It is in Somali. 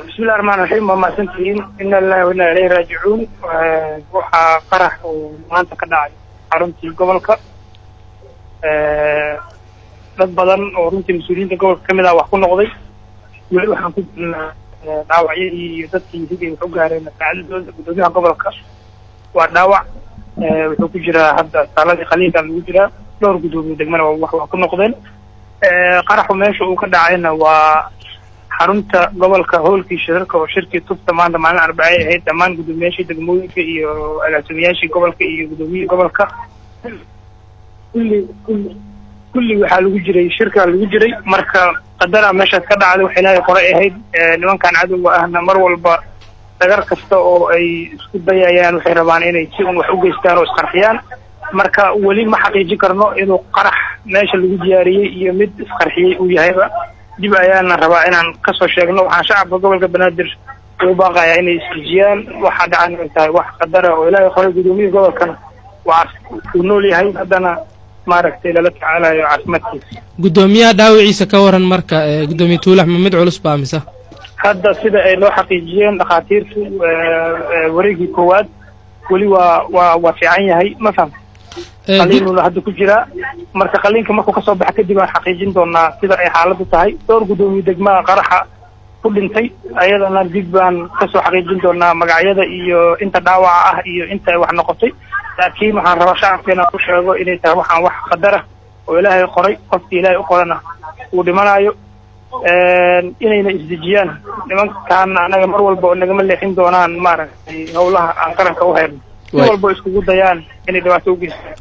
بسم الله الرحمن الرحيم. وما سنتين إن الله وإنا إليه راجعون. وحا قرح ومانتا كداعي حرمتي قبلك dad badan oo runtii mas'uuliyiinta gobolka kamid ah wax ku noqday weli waxaan ku dhaawacyo iyo dadkii sidii wax u gaareen saacadooda gudoomiyaha gobolka waa dhaawac wuxuu ku jiraa hadda saaladii khaliilka lagu jiraa dhowr gudoomiye degmana wax ku noqdeen qaraxu meesha uu ka dhacayna waa xarunta gobolka howlkii shirarka oo shirkii tubta maanta maalin arbacay ahayd dhammaan gudoomiyaashii degmooyinka iyo agaasimayaashii gobolka iyo gudoomiyihii gobolka kulli waxaa lagu jiray shirka lagu jiray marka qadara meeshaas ka dhacday waxay ilaahay qoray ahayd nimankan cadowga ahna mar walba dagar kasta oo ay isku dayayaan waxay rabaan inay si un wax u geystaan oo isqarxiyaan marka weli ma xaqiijin karno inuu qarax meesha lagu diyaariyey iyo mid isqarxiyey uu yahayba dib ayaana rabaa inaan kasoo sheegno waxaan shacabka gobolka banaadir u baaqayaa inay isdejiyaan waxa dhacan inay tahay wax qadara oo ilaahay qoray gudoomiyihii gobolkana waa uu nool yahay haddana maaragtay lala tacaalayo caafimaadkiisa gudoomiyaha dhaawiciisa ka waran marka gudoomiye tuulax mid culus baa mise hadda sida ay loo xaqiijiyeen dhakhaatiirtu wareegii koowaad weli waa fiican yahay ma fahanta qaliinuna hadda ku jira marka qaliinka markuu kasoo baxa kadib aan xaqiijin doonaa sida ay xaaladdu tahay dhowr gudoomiye degmaha qaraxa ku dhintay ayadana dib baan kasoo xaqiijin doonaa magacyada iyo inta dhaawaca ah iyo inta ay wax noqotay laakiin waxaan rabaa shacabkeena u sheego inay tahay waxaan wax qadara oo ilaahay qoray qofkii ilaahay u qorana uu dhimanayo inayna isdejiyaan nimankaan anaga mar walba oo nagama leexin doonaan maaragtay howlaha aan qaranka u hayno si walba iskugu dayaan inay dhibaato u geystaan